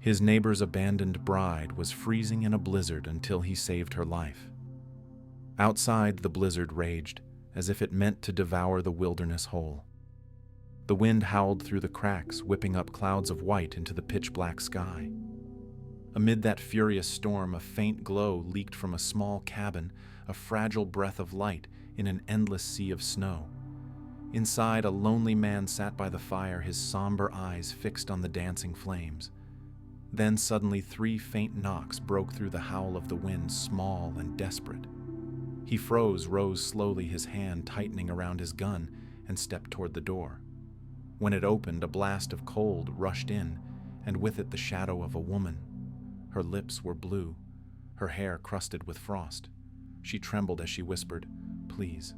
His neighbor's abandoned bride was freezing in a blizzard until he saved her life. Outside, the blizzard raged, as if it meant to devour the wilderness whole. The wind howled through the cracks, whipping up clouds of white into the pitch-black sky. Amid that furious storm, a faint glow leaked from a small cabin, a fragile breath of light in an endless sea of snow. Inside, a lonely man sat by the fire, his somber eyes fixed on the dancing flames. Then suddenly 3 faint knocks broke through the howl of the wind, small and desperate. He froze, rose slowly, his hand tightening around his gun, and stepped toward the door. When it opened, a blast of cold rushed in, and with it the shadow of a woman. Her lips were blue, her hair crusted with frost. She trembled as she whispered, "Please,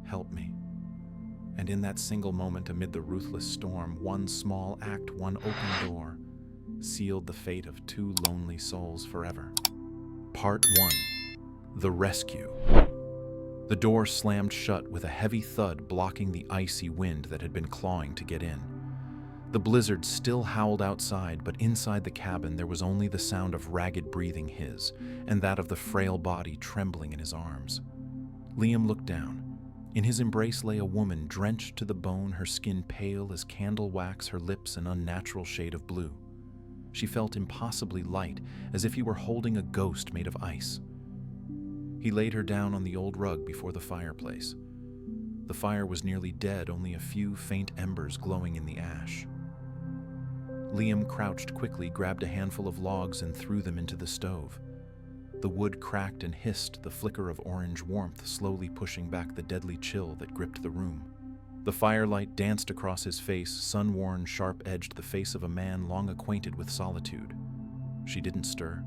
help me." And in that single moment amid the ruthless storm, one small act, one open door, sealed the fate of 2 lonely souls forever. Part 1. The Rescue. The door slammed shut with a heavy thud, blocking the icy wind that had been clawing to get in. The blizzard still howled outside, but inside the cabin there was only the sound of ragged breathing, his, and that of the frail body trembling in his arms. Liam looked down. In his embrace lay a woman drenched to the bone, her skin pale as candle wax, her lips an unnatural shade of blue. She felt impossibly light, as if he were holding a ghost made of ice. He laid her down on the old rug before the fireplace. The fire was nearly dead, only a few faint embers glowing in the ash. Liam crouched quickly, grabbed a handful of logs, and threw them into the stove. The wood cracked and hissed, the flicker of orange warmth slowly pushing back the deadly chill that gripped the room. The firelight danced across his face, sun-worn, sharp-edged, the face of a man long acquainted with solitude. She didn't stir.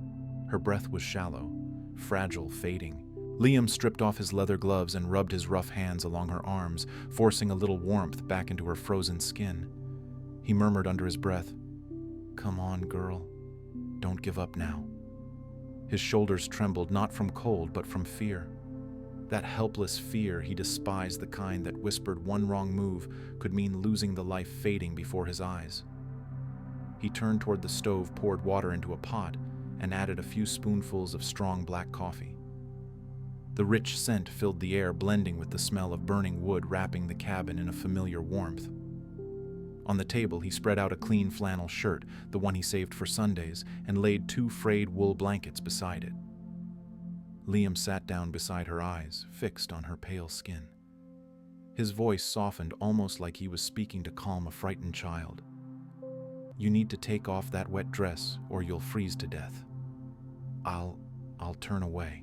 Her breath was shallow, fragile, fading. Liam stripped off his leather gloves and rubbed his rough hands along her arms, forcing a little warmth back into her frozen skin. He murmured under his breath, "Come on, girl. Don't give up now." His shoulders trembled, not from cold, but from fear. That helpless fear he despised, the kind that whispered one wrong move could mean losing the life fading before his eyes. He turned toward the stove, poured water into a pot, and added a few spoonfuls of strong black coffee. The rich scent filled the air, blending with the smell of burning wood, wrapping the cabin in a familiar warmth. On the table, he spread out a clean flannel shirt, the one he saved for Sundays, and laid 2 frayed wool blankets beside it. Liam sat down beside her, eyes fixed on her pale skin. His voice softened, almost like he was speaking to calm a frightened child. "You need to take off that wet dress, or you'll freeze to death. I'll turn away."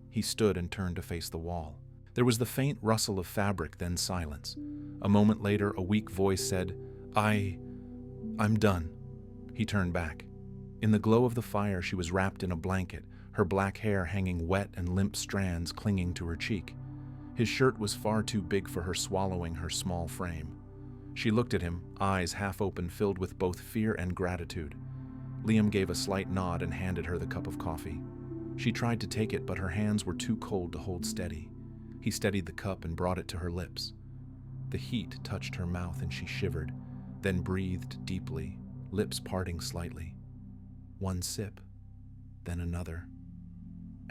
He stood and turned to face the wall. There was the faint rustle of fabric, then silence. A moment later, a weak voice said, I'm done." He turned back. In the glow of the fire, she was wrapped in a blanket, her black hair hanging wet and limp strands clinging to her cheek. His shirt was far too big for her, swallowing her small frame. She looked at him, eyes half open, filled with both fear and gratitude. Liam gave a slight nod and handed her the cup of coffee. She tried to take it, but her hands were too cold to hold steady. He steadied the cup and brought it to her lips. The heat touched her mouth and she shivered, then breathed deeply, lips parting slightly. One sip, then another,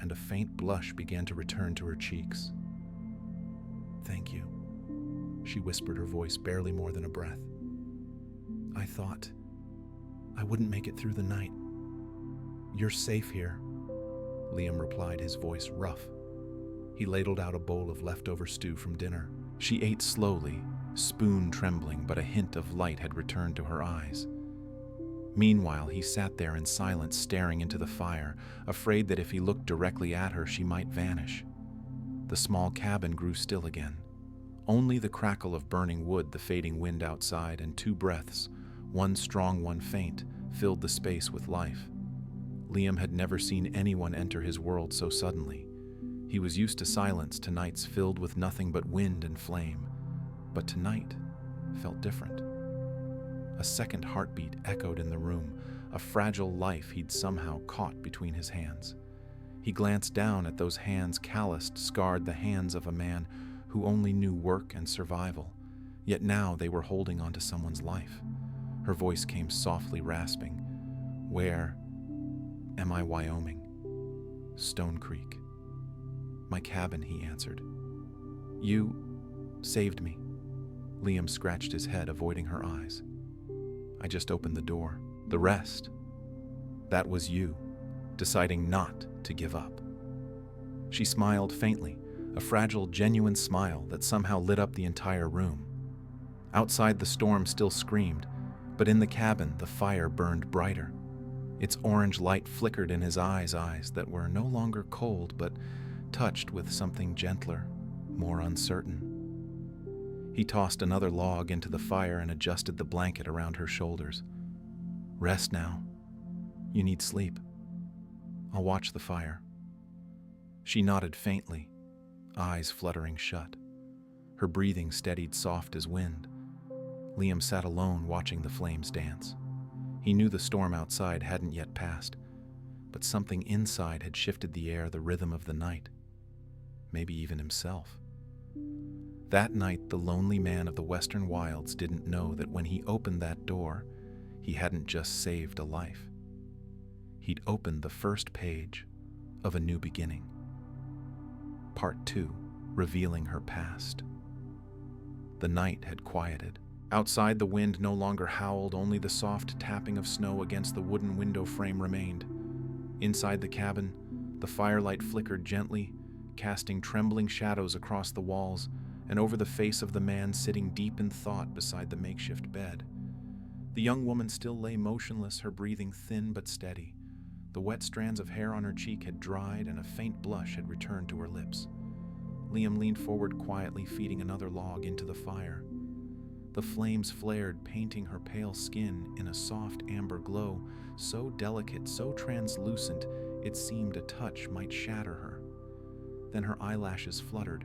and a faint blush began to return to her cheeks. "Thank you," she whispered, her voice barely more than a breath. "I thought I wouldn't make it through the night. You're safe here," Liam replied, his voice rough. He ladled out a bowl of leftover stew from dinner. She ate slowly, spoon trembling, but a hint of light had returned to her eyes. Meanwhile, he sat there in silence, staring into the fire, afraid that if he looked directly at her, she might vanish. The small cabin grew still again. Only the crackle of burning wood, the fading wind outside, and 2 breaths, one strong, one faint, filled the space with life. Liam had never seen anyone enter his world so suddenly. He was used to silence, to nights filled with nothing but wind and flame. But tonight felt different. A second heartbeat echoed in the room, a fragile life he'd somehow caught between his hands. He glanced down at those hands, calloused, scarred, the hands of a man who only knew work and survival. Yet now they were holding onto someone's life. Her voice came softly rasping. Where am I, Wyoming? Stone Creek. My cabin, he answered. You saved me. Liam scratched his head, avoiding her eyes. I just opened the door. The rest, that was you, deciding not to give up. She smiled faintly, a fragile, genuine smile that somehow lit up the entire room. Outside, the storm still screamed, but in the cabin, the fire burned brighter. Its orange light flickered in his eyes that were no longer cold, but touched with something gentler, more uncertain. He tossed another log into the fire and adjusted the blanket around her shoulders. Rest now. You need sleep. I'll watch the fire. She nodded faintly, eyes fluttering shut. Her breathing steadied soft as wind. Liam sat alone watching the flames dance. He knew the storm outside hadn't yet passed, but something inside had shifted the air, the rhythm of the night. Maybe even himself. That night, the lonely man of the western wilds didn't know that when he opened that door, he hadn't just saved a life. He'd opened the first page of a new beginning. Part 2, revealing her past. The night had quieted. Outside, the wind no longer howled, only the soft tapping of snow against the wooden window frame remained. Inside the cabin, the firelight flickered gently, casting trembling shadows across the walls and over the face of the man sitting deep in thought beside the makeshift bed. The young woman still lay motionless, her breathing thin but steady. The wet strands of hair on her cheek had dried and a faint blush had returned to her lips. Liam leaned forward quietly, feeding another log into the fire. The flames flared, painting her pale skin in a soft amber glow, so delicate, so translucent, it seemed a touch might shatter her. Then her eyelashes fluttered.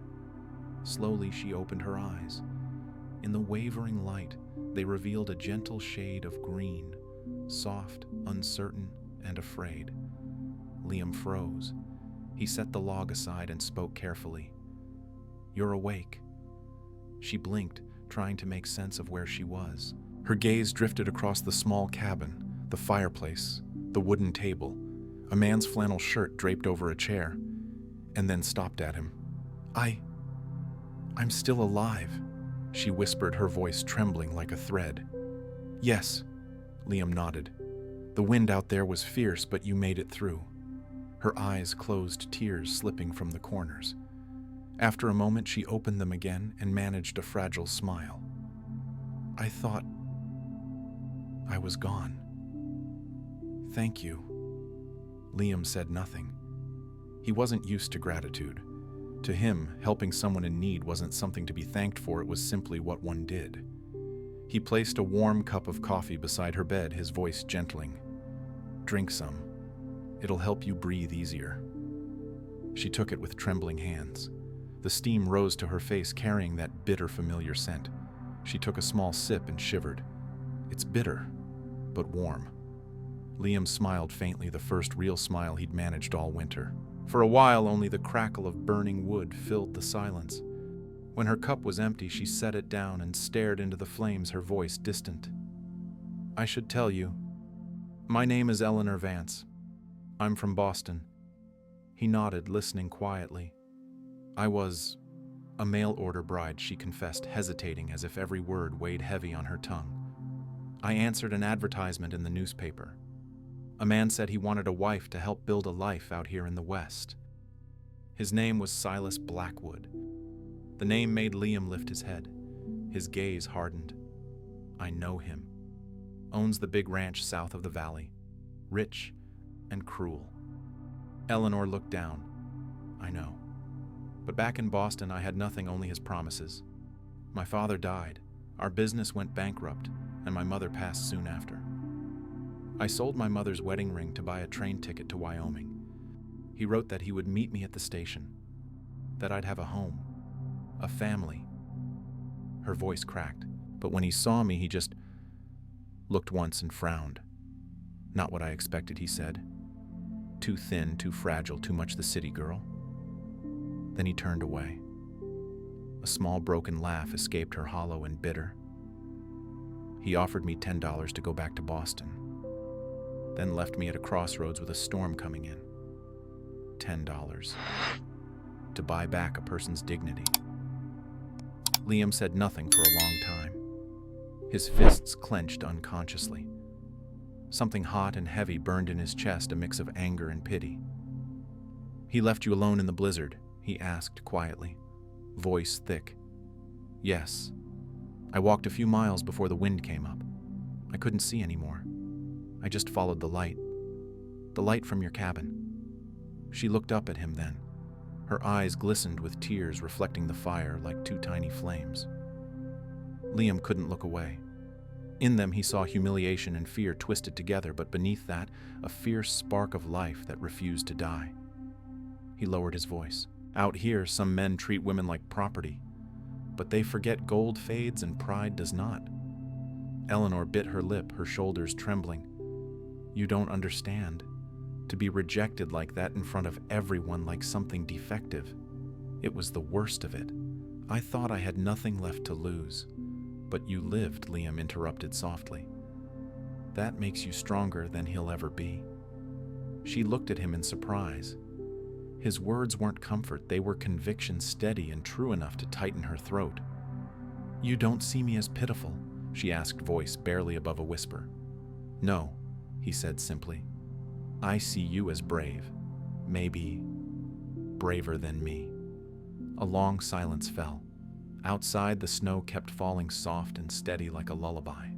Slowly she opened her eyes. In the wavering light, they revealed a gentle shade of green, soft, uncertain, and afraid. Liam froze. He set the log aside and spoke carefully. "You're awake." She blinked, trying to make sense of where she was. Her gaze drifted across the small cabin, the fireplace, the wooden table, a man's flannel shirt draped over a chair, and then stopped at him. I'm still alive," she whispered, her voice trembling like a thread. "Yes," Liam nodded. "The wind out there was fierce, but you made it through." Her eyes closed, tears slipping from the corners. After a moment, she opened them again and managed a fragile smile. "I thought I was gone." "Thank you." Liam said nothing. He wasn't used to gratitude. To him, helping someone in need wasn't something to be thanked for, it was simply what one did. He placed a warm cup of coffee beside her bed, his voice gentling. "Drink some. It'll help you breathe easier." She took it with trembling hands. The steam rose to her face, carrying that bitter, familiar scent. She took a small sip and shivered. It's bitter, but warm. Liam smiled faintly, the first real smile he'd managed all winter. For a while, only the crackle of burning wood filled the silence. When her cup was empty, she set it down and stared into the flames, her voice distant. "I should tell you. My name is Eleanor Vance. I'm from Boston." He nodded, listening quietly. "I was a mail-order bride," she confessed, hesitating as if every word weighed heavy on her tongue. "I answered an advertisement in the newspaper. A man said he wanted a wife to help build a life out here in the West. His name was Silas Blackwood." The name made Liam lift his head. His gaze hardened. "I know him. Owns the big ranch south of the valley. Rich and cruel." Eleanor looked down. "I know. But back in Boston, I had nothing, only his promises. My father died, our business went bankrupt, and my mother passed soon after. I sold my mother's wedding ring to buy a train ticket to Wyoming. He wrote that he would meet me at the station, that I'd have a home, a family." Her voice cracked, but when he saw me, he just looked once and frowned. "Not what I expected," he said. "Too thin, too fragile, too much the city girl." Then he turned away. A small broken laugh escaped her, hollow and bitter. "He offered me $10 to go back to Boston. then left me at a crossroads with a storm coming in. $10. To buy back a person's dignity. Liam said nothing for a long time. His fists clenched unconsciously. Something hot and heavy burned in his chest, a mix of anger and pity. "He left you alone in the blizzard?" he asked quietly, voice thick. "Yes. I walked a few miles before the wind came up. I couldn't see anymore. I just followed the light from your cabin." She looked up at him then. Her eyes glistened with tears reflecting the fire like two tiny flames. Liam couldn't look away. In them he saw humiliation and fear twisted together, but beneath that, a fierce spark of life that refused to die. He lowered his voice. "Out here, some men treat women like property, but they forget gold fades and pride does not." Eleanor bit her lip, her shoulders trembling. "You don't understand. To be rejected like that in front of everyone like something defective. It was the worst of it. I thought I had nothing left to lose. But you lived," Liam interrupted softly. "That makes you stronger than he'll ever be." She looked at him in surprise. His words weren't comfort, they were conviction, steady and true enough to tighten her throat. "You don't see me as pitiful?" she asked, voice barely above a whisper. "No," he said simply. "I see you as brave. Maybe braver than me." A long silence fell. Outside, the snow kept falling soft and steady like a lullaby.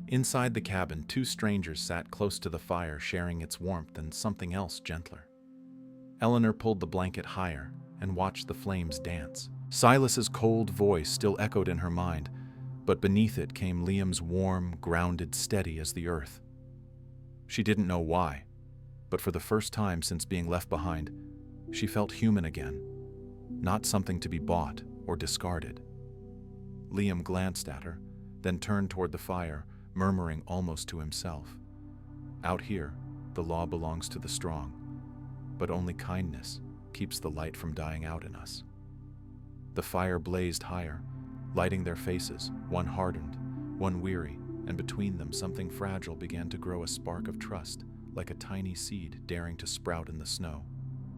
Inside the cabin, two strangers sat close to the fire, sharing its warmth and something else gentler. Eleanor pulled the blanket higher and watched the flames dance. Silas's cold voice still echoed in her mind, but beneath it came Liam's warm, grounded, steady as the earth. She didn't know why, but for the first time since being left behind, she felt human again, not something to be bought or discarded. Liam glanced at her, then turned toward the fire, murmuring almost to himself. "Out here, the law belongs to the strong, but only kindness keeps the light from dying out in us." The fire blazed higher, lighting their faces, one hardened, one weary, and between them something fragile began to grow, a spark of trust, like a tiny seed daring to sprout in the snow.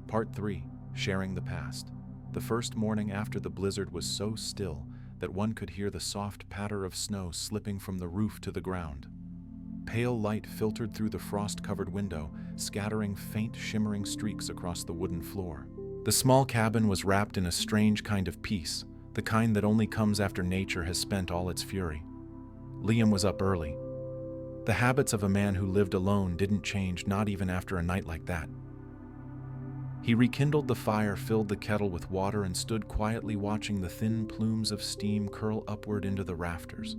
Part 3. Sharing the past. The first morning after the blizzard was so still that one could hear the soft patter of snow slipping from the roof to the ground. Pale light filtered through the frost-covered window, scattering faint, shimmering streaks across the wooden floor. The small cabin was wrapped in a strange kind of peace, the kind that only comes after nature has spent all its fury. Liam was up early. The habits of a man who lived alone didn't change, not even after a night like that. He rekindled the fire, filled the kettle with water, and stood quietly watching the thin plumes of steam curl upward into the rafters.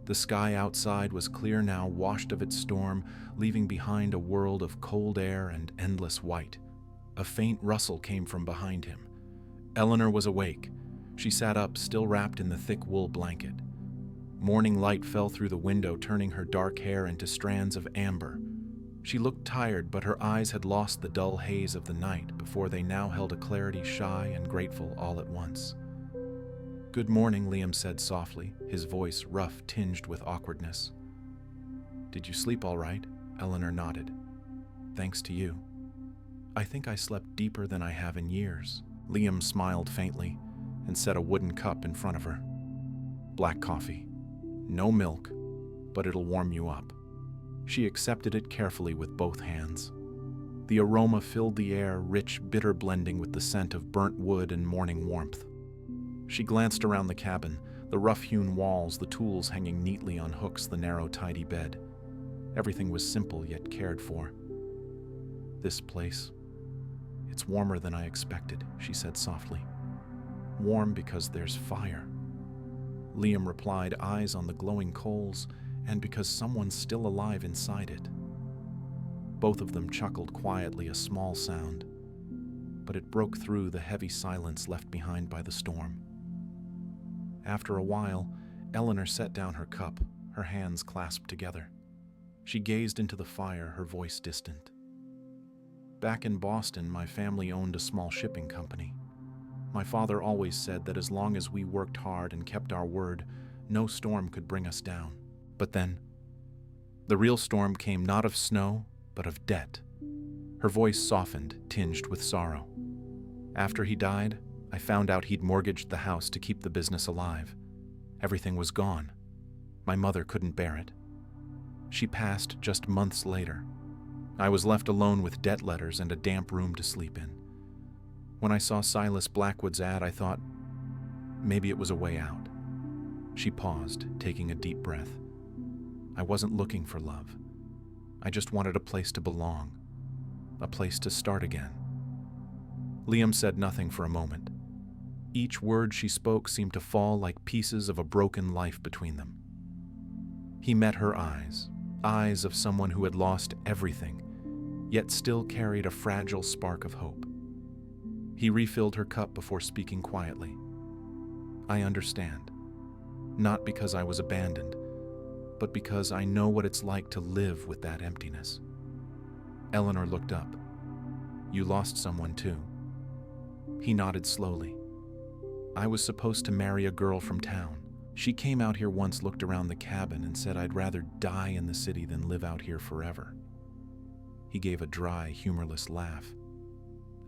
The sky outside was clear now, washed of its storm, leaving behind a world of cold air and endless white. A faint rustle came from behind him. Eleanor was awake. She sat up, still wrapped in the thick wool blanket. Morning light fell through the window, turning her dark hair into strands of amber. She looked tired, but her eyes had lost the dull haze of the night before they now held a clarity shy and grateful all at once. "Good morning," Liam said softly, his voice rough, tinged with awkwardness. "Did you sleep all right?" Eleanor nodded. "Thanks to you. I think I slept deeper than I have in years." Liam smiled faintly and set a wooden cup in front of her. "Black coffee. No milk, but it'll warm you up." She accepted it carefully with both hands. The aroma filled the air, rich, bitter blending with the scent of burnt wood and morning warmth. She glanced around the cabin, the rough-hewn walls, the tools hanging neatly on hooks, the narrow, tidy bed. Everything was simple yet cared for. "This place, it's warmer than I expected," she said softly. "Warm because there's fire." Liam replied, eyes on the glowing coals, and because someone's still alive inside it. Both of them chuckled quietly, a small sound, but it broke through the heavy silence left behind by the storm. After a while, Eleanor set down her cup, her hands clasped together. She gazed into the fire, her voice distant. "Back in Boston, my family owned a small shipping company. My father always said that as long as we worked hard and kept our word, no storm could bring us down. But then, The real storm came not of snow, but of debt. Her voice softened, tinged with sorrow. After he died, I found out he'd mortgaged the house to keep the business alive. Everything was gone. My mother couldn't bear it. She passed just months later. I was left alone with debt letters and a damp room to sleep in. When I saw Silas Blackwood's ad, I thought, maybe it was a way out. She paused, taking a deep breath. I wasn't looking for love. I just wanted a place to belong, a place to start again. Liam said nothing for a moment. Each word she spoke seemed to fall like pieces of a broken life between them. He met her eyes, eyes of someone who had lost everything, yet still carried a fragile spark of hope. He refilled her cup before speaking quietly. I understand, not because I was abandoned, but because I know what it's like to live with that emptiness. Eleanor looked up. You lost someone too. He nodded slowly. I was supposed to marry a girl from town. She came out here once, looked around the cabin, and said I'd rather die in the city than live out here forever. He gave a dry, humorless laugh.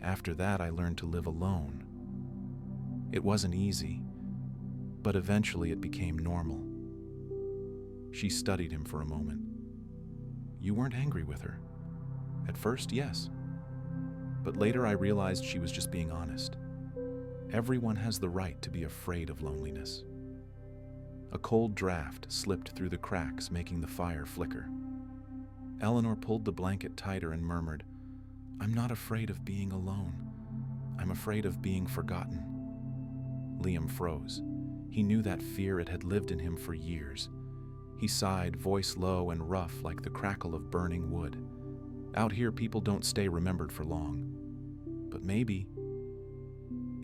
After that, I learned to live alone. It wasn't easy, but eventually it became normal. She studied him for a moment. You weren't angry with her. At first, yes. But later I realized she was just being honest. Everyone has the right to be afraid of loneliness. A cold draft slipped through the cracks, making the fire flicker. Eleanor pulled the blanket tighter and murmured, I'm not afraid of being alone. I'm afraid of being forgotten. Liam froze. He knew that fear. It had lived in him for years. He sighed, voice low and rough like the crackle of burning wood. Out here, people don't stay remembered for long. But maybe,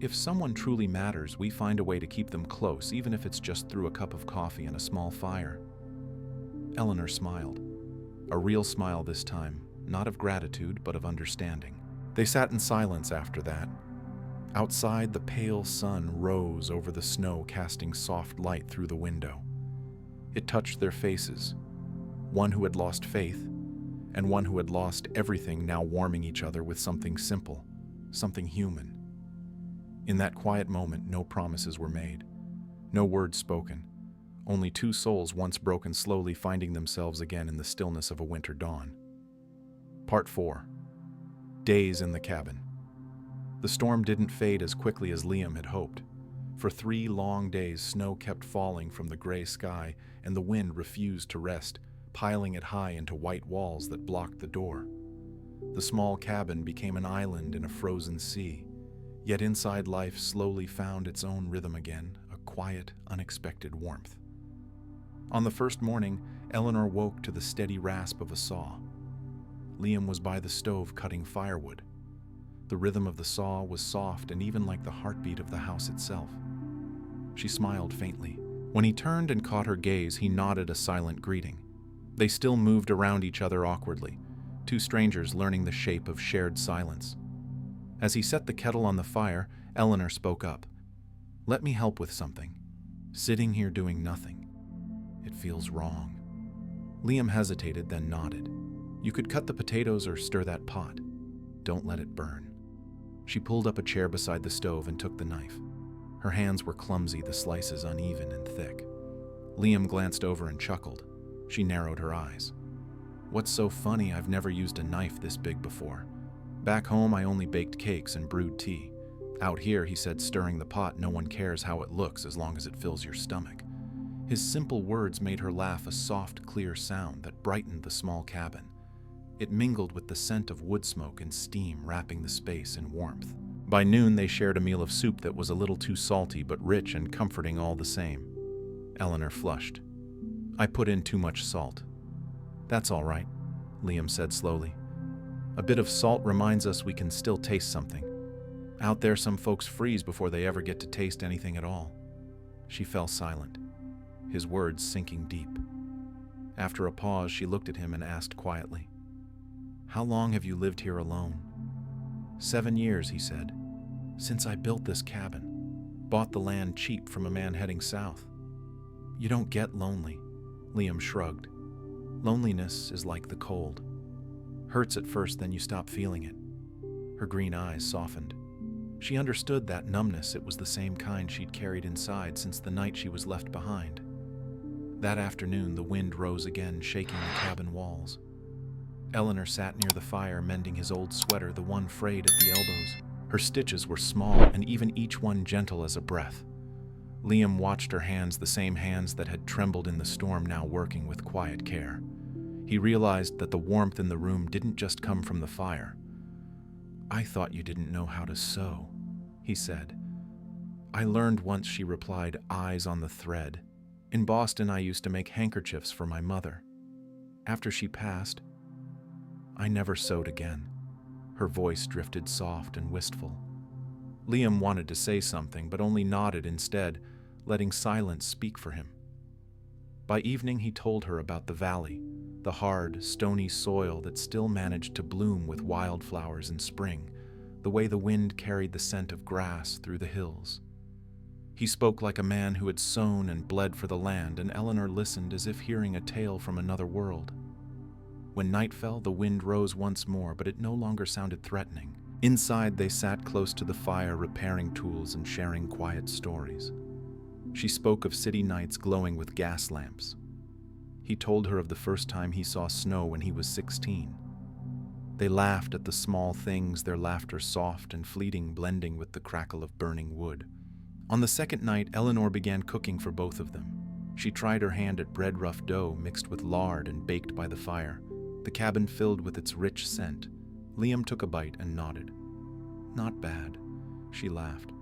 if someone truly matters, we find a way to keep them close, even if it's just through a cup of coffee and a small fire. Eleanor smiled. A real smile this time, not of gratitude, but of understanding. They sat in silence after that. Outside, the pale sun rose over the snow, casting soft light through the window. It touched their faces, one who had lost faith, and one who had lost everything, now warming each other with something simple, something human. In that quiet moment, no promises were made, no words spoken, only two souls once broken slowly finding themselves again in the stillness of a winter dawn. Part 4. Days in the cabin. The storm didn't fade as quickly as Liam had hoped. For 3 long days, snow kept falling from the gray sky, and the wind refused to rest, piling it high into white walls that blocked the door. The small cabin became an island in a frozen sea, yet inside life slowly found its own rhythm again, a quiet, unexpected warmth. On the first morning, Eleanor woke to the steady rasp of a saw. Liam was by the stove cutting firewood. The rhythm of the saw was soft and even like the heartbeat of the house itself. She smiled faintly. When he turned and caught her gaze, he nodded a silent greeting. They still moved around each other awkwardly, two strangers learning the shape of shared silence. As he set the kettle on the fire, Eleanor spoke up. Let me help with something. Sitting here doing nothing. It feels wrong. Liam hesitated, then nodded. You could cut the potatoes or stir that pot. Don't let it burn. She pulled up a chair beside the stove and took the knife. Her hands were clumsy, the slices uneven and thick. Liam glanced over and chuckled. She narrowed her eyes. What's so funny? I've never used a knife this big before. Back home, I only baked cakes and brewed tea. Out here, he said, stirring the pot, no one cares how it looks as long as it fills your stomach. His simple words made her laugh, a soft, clear sound that brightened the small cabin. It mingled with the scent of wood smoke and steam, wrapping the space in warmth. By noon, they shared a meal of soup that was a little too salty, but rich and comforting all the same. Eleanor flushed. I put in too much salt. That's all right, Liam said slowly. A bit of salt reminds us we can still taste something. Out there, some folks freeze before they ever get to taste anything at all. She fell silent, his words sinking deep. After a pause, she looked at him and asked quietly, How long have you lived here alone? 7 years, he said. Since I built this cabin. Bought the land cheap from a man heading south. You don't get lonely, Liam shrugged. Loneliness is like the cold. Hurts at first, then you stop feeling it. Her green eyes softened. She understood that numbness. It was the same kind she'd carried inside since the night she was left behind. That afternoon, the wind rose again, shaking the cabin walls. Eleanor sat near the fire, mending his old sweater, the one frayed at the elbows. Her stitches were small, and even each one gentle as a breath. Liam watched her hands, the same hands that had trembled in the storm, now working with quiet care. He realized that the warmth in the room didn't just come from the fire. "I thought you didn't know how to sew," he said. "I learned once," she replied, eyes on the thread. "In Boston, I used to make handkerchiefs for my mother. After she passed, I never sewed again." Her voice drifted soft and wistful. Liam wanted to say something, but only nodded instead, letting silence speak for him. By evening, he told her about the valley, the hard, stony soil that still managed to bloom with wildflowers in spring, the way the wind carried the scent of grass through the hills. He spoke like a man who had sown and bled for the land, and Eleanor listened as if hearing a tale from another world. When night fell, the wind rose once more, but it no longer sounded threatening. Inside, they sat close to the fire, repairing tools and sharing quiet stories. She spoke of city nights glowing with gas lamps. He told her of the first time he saw snow when he was 16. They laughed at the small things, their laughter soft and fleeting, blending with the crackle of burning wood. On the second night, Eleanor began cooking for both of them. She tried her hand at bread-rough dough mixed with lard and baked by the fire, the cabin filled with its rich scent. Liam took a bite and nodded. "Not bad," she laughed.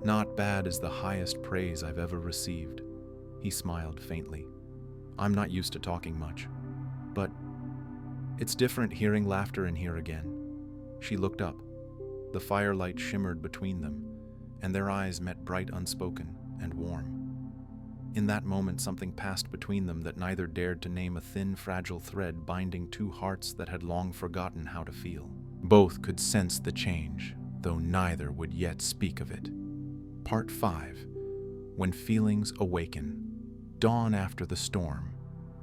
"Not bad is the highest praise I've ever received." He smiled faintly. "I'm not used to talking much, but it's different hearing laughter in here again." She looked up. The firelight shimmered between them, and their eyes met, bright, unspoken, and warm. In that moment, something passed between them that neither dared to name, a thin, fragile thread binding two hearts that had long forgotten how to feel. Both could sense the change, though neither would yet speak of it. Part 5. When Feelings Awaken. Dawn after the storm.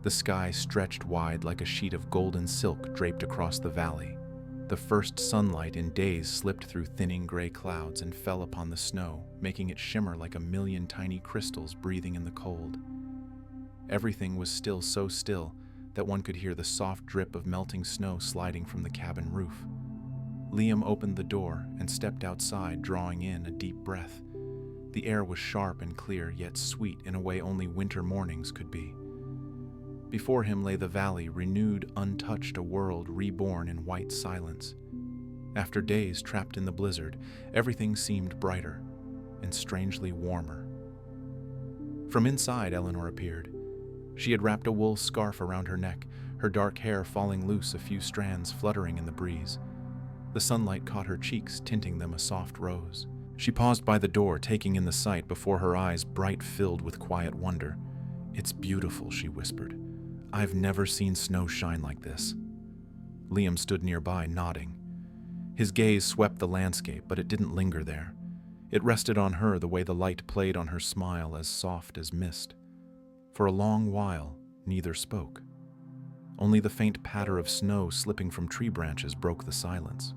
The sky stretched wide like a sheet of golden silk draped across the valley. The first sunlight in days slipped through thinning gray clouds and fell upon the snow, making it shimmer like a million tiny crystals breathing in the cold. Everything was still, so still that one could hear the soft drip of melting snow sliding from the cabin roof. Liam opened the door and stepped outside, drawing in a deep breath. The air was sharp and clear, yet sweet in a way only winter mornings could be. Before him lay the valley, renewed, untouched, a world reborn in white silence. After days trapped in the blizzard, everything seemed brighter and strangely warmer. From inside, Eleanor appeared. She had wrapped a wool scarf around her neck, her dark hair falling loose, a few strands fluttering in the breeze. The sunlight caught her cheeks, tinting them a soft rose. She paused by the door, taking in the sight, before her eyes bright, filled with quiet wonder. "It's beautiful," she whispered. "I've never seen snow shine like this." Liam stood nearby, nodding. His gaze swept the landscape, but it didn't linger there. It rested on her the way the light played on her smile, as soft as mist. For a long while, neither spoke. Only the faint patter of snow slipping from tree branches broke the silence.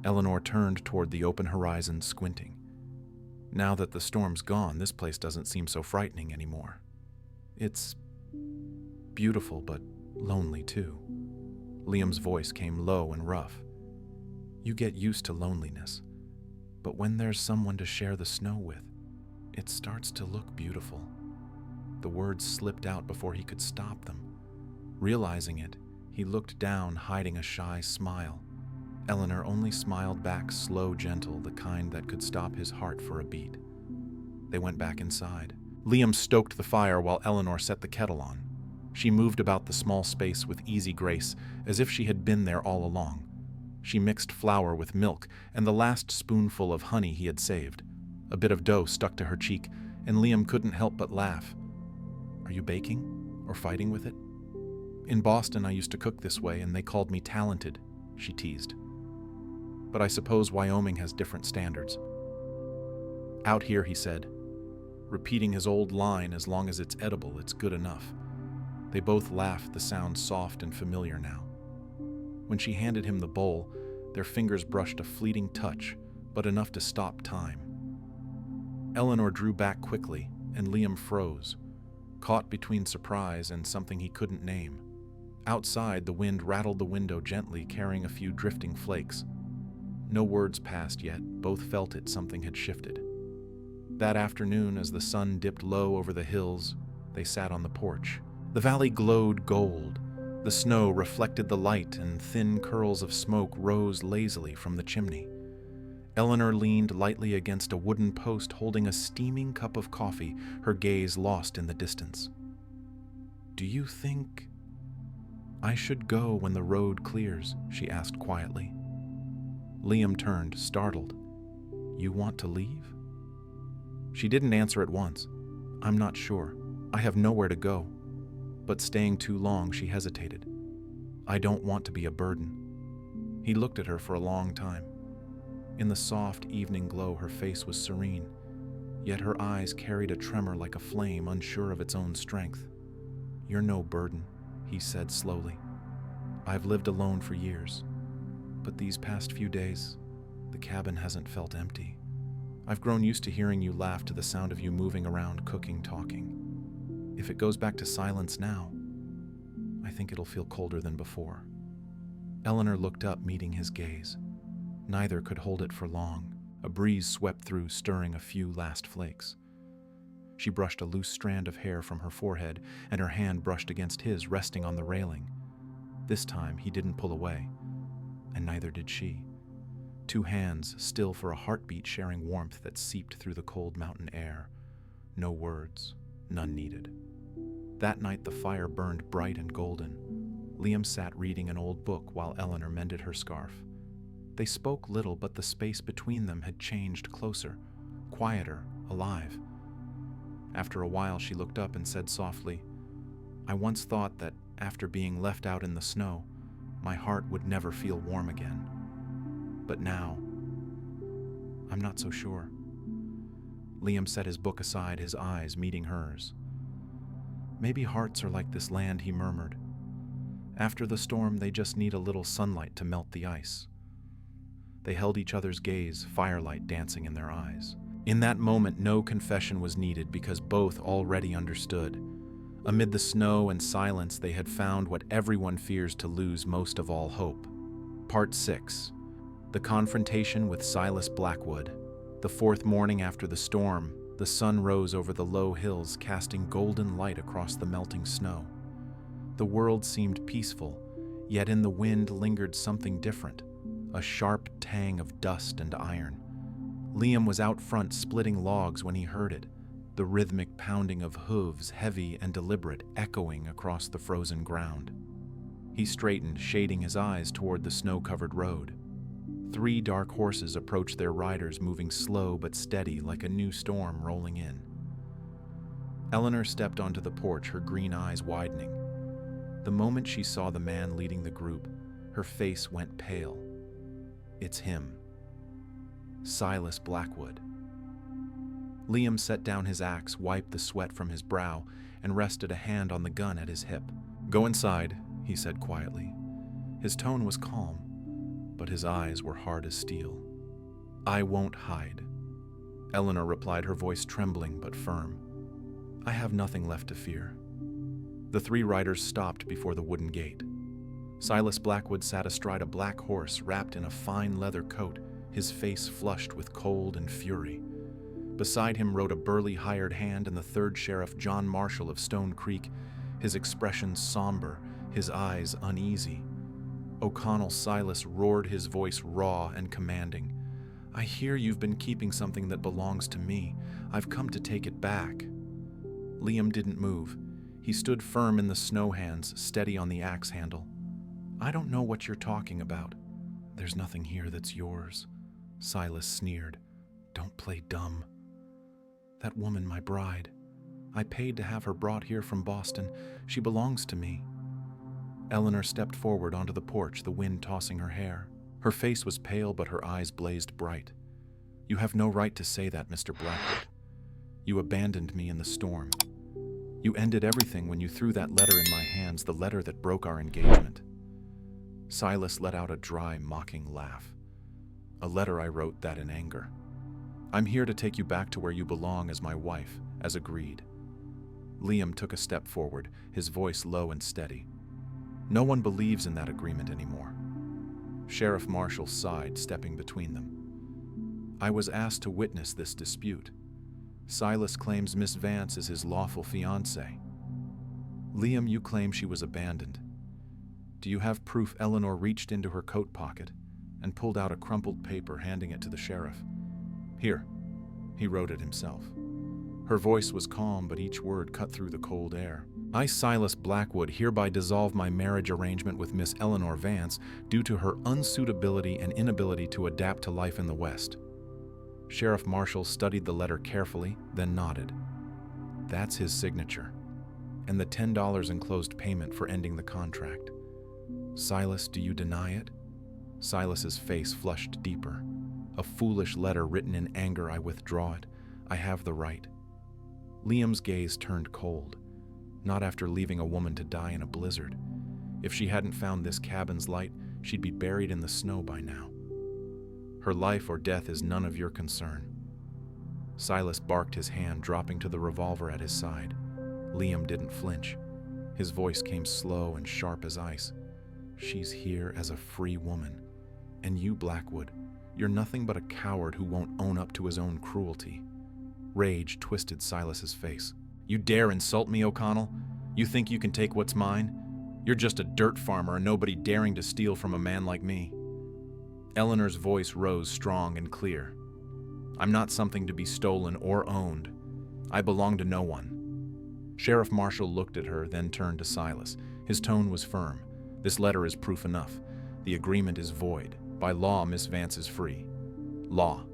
Eleanor turned toward the open horizon, squinting. "Now that the storm's gone, this place doesn't seem so frightening anymore. It's beautiful, but lonely too." Liam's voice came low and rough. "You get used to loneliness, but when there's someone to share the snow with, it starts to look beautiful." The words slipped out before he could stop them. Realizing it, he looked down, hiding a shy smile. Eleanor only smiled back, slow, gentle, the kind that could stop his heart for a beat. They went back inside. Liam stoked the fire while Eleanor set the kettle on. She moved about the small space with easy grace, as if she had been there all along. She mixed flour with milk and the last spoonful of honey he had saved. A bit of dough stuck to her cheek, and Liam couldn't help but laugh. "Are you baking? Or fighting with it?" "In Boston, I used to cook this way, and they called me talented," she teased. "But I suppose Wyoming has different standards." "Out here," he said, repeating his old line, "as long as it's edible, it's good enough." They both laughed, the sound soft and familiar now. When she handed him the bowl, their fingers brushed a fleeting touch, but enough to stop time. Eleanor drew back quickly, and Liam froze, caught between surprise and something he couldn't name. Outside, the wind rattled the window gently, carrying a few drifting flakes. No words passed yet, both felt it, something had shifted. That afternoon, as the sun dipped low over the hills, they sat on the porch. The valley glowed gold. The snow reflected the light, and thin curls of smoke rose lazily from the chimney. Eleanor leaned lightly against a wooden post, holding a steaming cup of coffee, her gaze lost in the distance. "Do you think I should go when the road clears?" she asked quietly. Liam turned, startled. "You want to leave?" She didn't answer at once. "I'm not sure. I have nowhere to go." But staying too long, she hesitated. "I don't want to be a burden." He looked at her for a long time. In the soft evening glow, her face was serene, yet her eyes carried a tremor like a flame, unsure of its own strength. "You're no burden," he said slowly. "I've lived alone for years, but these past few days, the cabin hasn't felt empty. I've grown used to hearing you laugh, to the sound of you moving around, cooking, talking. If it goes back to silence now, I think it'll feel colder than before." Eleanor looked up, meeting his gaze. Neither could hold it for long. A breeze swept through, stirring a few last flakes. She brushed a loose strand of hair from her forehead, and her hand brushed against his, resting on the railing. This time, he didn't pull away, and neither did she. Two hands, still for a heartbeat, sharing warmth that seeped through the cold mountain air. No words, none needed. That night, the fire burned bright and golden. Liam sat reading an old book while Eleanor mended her scarf. They spoke little, but the space between them had changed closer, quieter, alive. After a while, she looked up and said softly, "I once thought that after being left out in the snow, my heart would never feel warm again. But now, I'm not so sure." Liam set his book aside, his eyes meeting hers. "Maybe hearts are like this land," he murmured. "After the storm, they just need a little sunlight to melt the ice." They held each other's gaze, firelight dancing in their eyes. In that moment, no confession was needed because both already understood. Amid the snow and silence, they had found what everyone fears to lose most of all: hope. Part 6. The Confrontation with Silas Blackwood. The fourth morning after the storm, the sun rose over the low hills, casting golden light across the melting snow. The world seemed peaceful, yet in the wind lingered something different. A sharp tang of dust and iron. Liam was out front splitting logs when he heard it, the rhythmic pounding of hooves, heavy and deliberate, echoing across the frozen ground. He straightened, shading his eyes toward the snow-covered road. 3 dark horses approached their riders, moving slow but steady like a new storm rolling in. Eleanor stepped onto the porch, her green eyes widening. The moment she saw the man leading the group, her face went pale. It's him. Silas Blackwood. Liam set down his axe, wiped the sweat from his brow, and rested a hand on the gun at his hip. "Go inside," he said quietly. His tone was calm, but his eyes were hard as steel. "I won't hide," Eleanor replied, her voice trembling but firm. "I have nothing left to fear." The 3 riders stopped before the wooden gate. Silas Blackwood sat astride a black horse wrapped in a fine leather coat, his face flushed with cold and fury. Beside him rode a burly hired hand and the 3rd Sheriff, John Marshall of Stone Creek, his expression somber, his eyes uneasy. O'Connell Silas roared, his voice raw and commanding. "I hear you've been keeping something that belongs to me. I've come to take it back." Liam didn't move. He stood firm in the snow hands, steady on the axe handle. "I don't know what you're talking about." "There's nothing here that's yours," Silas sneered. "Don't play dumb." "That woman, my bride. I paid to have her brought here from Boston. She belongs to me." Eleanor stepped forward onto the porch, the wind tossing her hair. Her face was pale, but her eyes blazed bright. "You have no right to say that, Mr. Blackwood. You abandoned me in the storm. You ended everything when you threw that letter in my hands, the letter that broke our engagement." Silas let out a dry, mocking laugh. "A letter I wrote that in anger. I'm here to take you back to where you belong as my wife, as agreed." Liam took a step forward, his voice low and steady. "No one believes in that agreement anymore." Sheriff Marshall sighed, stepping between them. "I was asked to witness this dispute. Silas claims Miss Vance is his lawful fiancée. Liam, you claim she was abandoned. Do you have proof Eleanor reached into her coat pocket and pulled out a crumpled paper, handing it to the sheriff? Here." He wrote it himself. Her voice was calm, but each word cut through the cold air. "I, Silas Blackwood, hereby dissolve my marriage arrangement with Miss Eleanor Vance due to her unsuitability and inability to adapt to life in the West." Sheriff Marshall studied the letter carefully, then nodded. "That's his signature, and the $10 enclosed payment for ending the contract. Silas, do you deny it?" Silas's face flushed deeper. "A foolish letter written in anger, I withdraw it. I have the right." Liam's gaze turned cold. Not after leaving a woman to die in a blizzard. If she hadn't found this cabin's light, she'd be buried in the snow by now. Her life or death is none of your concern. Silas barked his hand, dropping to the revolver at his side. Liam didn't flinch. His voice came slow and sharp as ice. "She's here as a free woman. And you, Blackwood, you're nothing but a coward who won't own up to his own cruelty." Rage twisted Silas's face. "You dare insult me, O'Connell? You think you can take what's mine? You're just a dirt farmer and nobody daring to steal from a man like me." Eleanor's voice rose strong and clear. "I'm not something to be stolen or owned. I belong to no one." Sheriff Marshall looked at her, then turned to Silas. His tone was firm. "This letter is proof enough. The agreement is void. By law, Miss Vance is free." "Law?"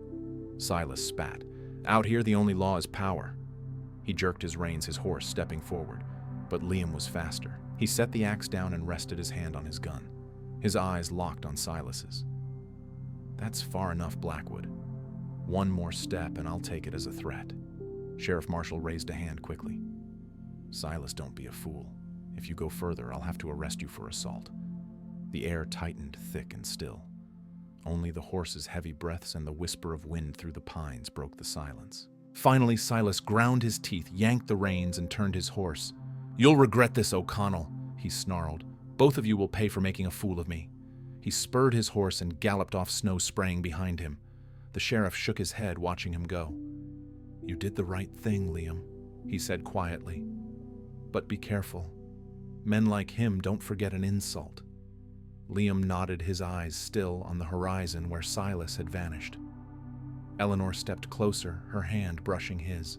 Silas spat. "Out here, the only law is power." He jerked his reins, his horse stepping forward. But Liam was faster. He set the axe down and rested his hand on his gun. His eyes locked on Silas's. "That's far enough, Blackwood. One more step and I'll take it as a threat." Sheriff Marshall raised a hand quickly. "Silas, don't be a fool. If you go further, I'll have to arrest you for assault." The air tightened, thick and still. Only the horse's heavy breaths and the whisper of wind through the pines broke the silence. Finally, Silas ground his teeth, yanked the reins, and turned his horse. "You'll regret this, O'Connell," he snarled. "Both of you will pay for making a fool of me." He spurred his horse and galloped off, snow spraying behind him. The sheriff shook his head, watching him go. "You did the right thing, Liam," he said quietly. "But be careful. Men like him don't forget an insult." Liam nodded, his eyes still on the horizon where Silas had vanished. Eleanor stepped closer, her hand brushing his.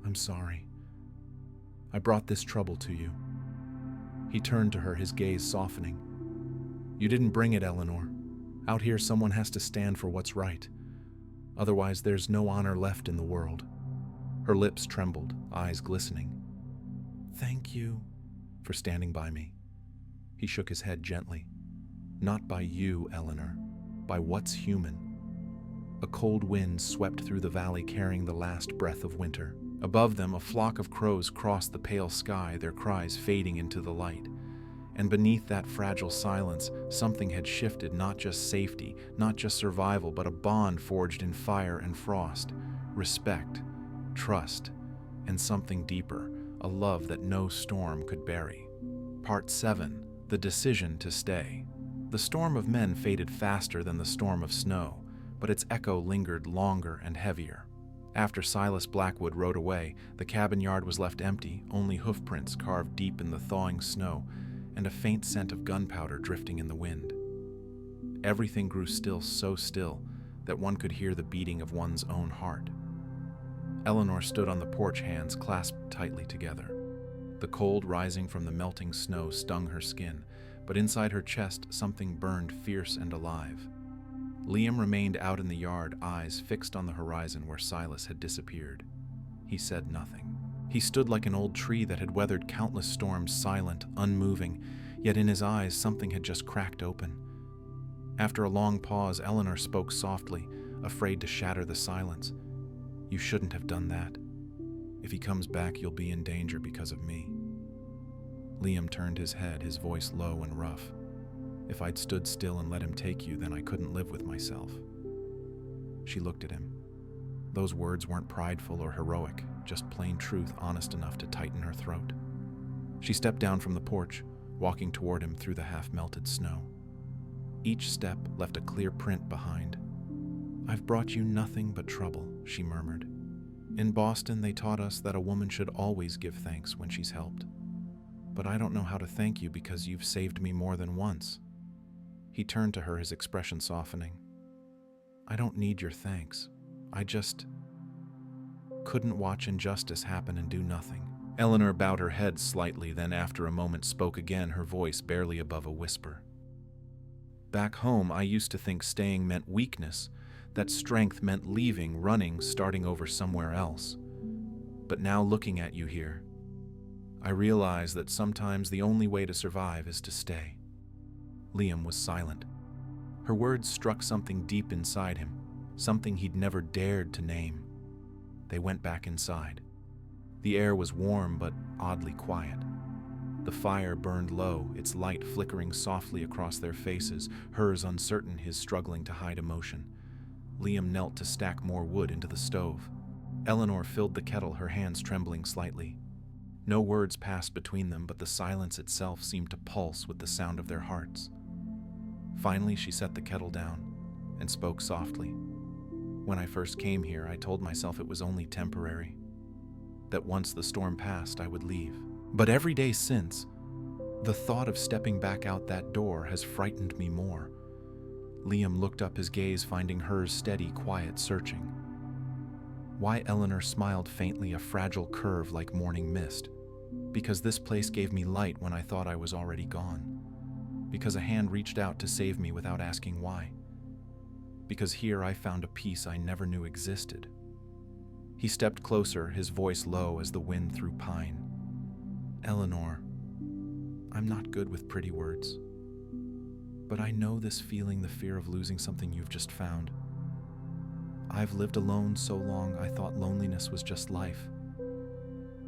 "I'm sorry. I brought this trouble to you." He turned to her, his gaze softening. "You didn't bring it, Eleanor. Out here, someone has to stand for what's right. Otherwise, there's no honor left in the world." Her lips trembled, eyes glistening. "Thank you for standing by me." He shook his head gently. "Not by you, Eleanor, by what's human." A cold wind swept through the valley, carrying the last breath of winter. Above them, a flock of crows crossed the pale sky, their cries fading into the light. And beneath that fragile silence, something had shifted, not just safety, not just survival, but a bond forged in fire and frost, respect, trust, and something deeper, a love that no storm could bury. Part 7. The Decision to Stay. The storm of men faded faster than the storm of snow, but its echo lingered longer and heavier. After Silas Blackwood rode away, the cabin yard was left empty, only hoofprints carved deep in the thawing snow, and a faint scent of gunpowder drifting in the wind. Everything grew still, so still that one could hear the beating of one's own heart. Eleanor stood on the porch, hands clasped tightly together. The cold rising from the melting snow stung her skin, but inside her chest something burned fierce and alive. Liam remained out in the yard, eyes fixed on the horizon where Silas had disappeared. He said nothing. He stood like an old tree that had weathered countless storms, silent, unmoving, yet in his eyes something had just cracked open. After a long pause, Eleanor spoke softly, afraid to shatter the silence. "You shouldn't have done that. If he comes back, you'll be in danger because of me. Liam turned his head, his voice low and rough. If I'd stood still and let him take you, then I couldn't live with myself. She looked at him. Those words weren't prideful or heroic, just plain truth honest enough to tighten her throat. She stepped down from the porch, walking toward him through the half-melted snow. Each step left a clear print behind. "I've brought you nothing but trouble," she murmured. "In Boston, they taught us that a woman should always give thanks when she's helped. But I don't know how to thank you because you've saved me more than once." He turned to her, his expression softening. "I don't need your thanks. I just couldn't watch injustice happen and do nothing." Eleanor bowed her head slightly, then after a moment spoke again, her voice barely above a whisper. "Back home, I used to think staying meant weakness, that strength meant leaving, running, starting over somewhere else. But now looking at you here, I realize that sometimes the only way to survive is to stay." Liam was silent. Her words struck something deep inside him, something he'd never dared to name. They went back inside. The air was warm but oddly quiet. The fire burned low, its light flickering softly across their faces, hers uncertain, his struggling to hide emotion. Liam knelt to stack more wood into the stove. Eleanor filled the kettle, her hands trembling slightly. No words passed between them, but the silence itself seemed to pulse with the sound of their hearts. Finally, she set the kettle down and spoke softly. "When I first came here, I told myself it was only temporary, that once the storm passed, I would leave. But every day since, the thought of stepping back out that door has frightened me more." Liam looked up, his gaze finding hers steady, quiet, searching. "Why?" Eleanor smiled faintly, a fragile curve like morning mist. "Because this place gave me light when I thought I was already gone. Because a hand reached out to save me without asking why. Because here I found a peace I never knew existed." He stepped closer, his voice low as the wind through pine. "Eleanor, I'm not good with pretty words. But I know this feeling, the fear of losing something you've just found. I've lived alone so long I thought loneliness was just life.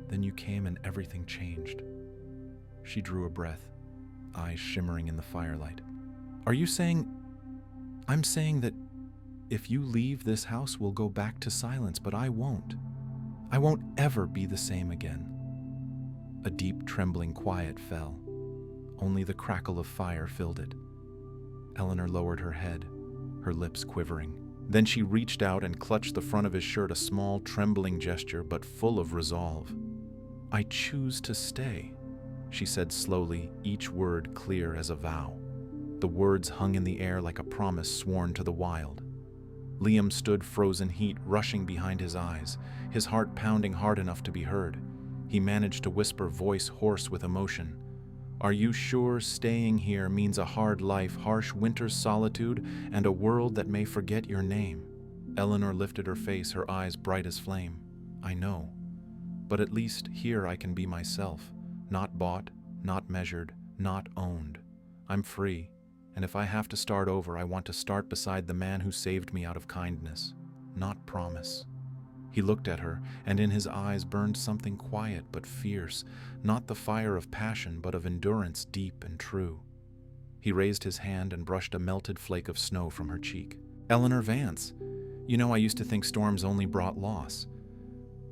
Then you came and everything changed." She drew a breath, eyes shimmering in the firelight. "Are you saying—" "I'm saying that if you leave this house, we'll go back to silence, but I won't. I won't ever be the same again." A deep, trembling quiet fell. Only the crackle of fire filled it. Eleanor lowered her head, her lips quivering. Then she reached out and clutched the front of his shirt, a small, trembling gesture, but full of resolve. "I choose to stay," she said slowly, each word clear as a vow. The words hung in the air like a promise sworn to the wild. Liam stood, frozen heat rushing behind his eyes, his heart pounding hard enough to be heard. He managed to whisper, voice hoarse with emotion, "Are you sure staying here means a hard life, harsh winter's solitude, and a world that may forget your name?" Eleanor lifted her face, her eyes bright as flame. "I know. But at least here I can be myself, not bought, not measured, not owned. I'm free, and if I have to start over, I want to start beside the man who saved me out of kindness, not promise." He looked at her, and in his eyes burned something quiet but fierce, not the fire of passion, but of endurance deep and true. He raised his hand and brushed a melted flake of snow from her cheek. "Eleanor Vance, you know I used to think storms only brought loss.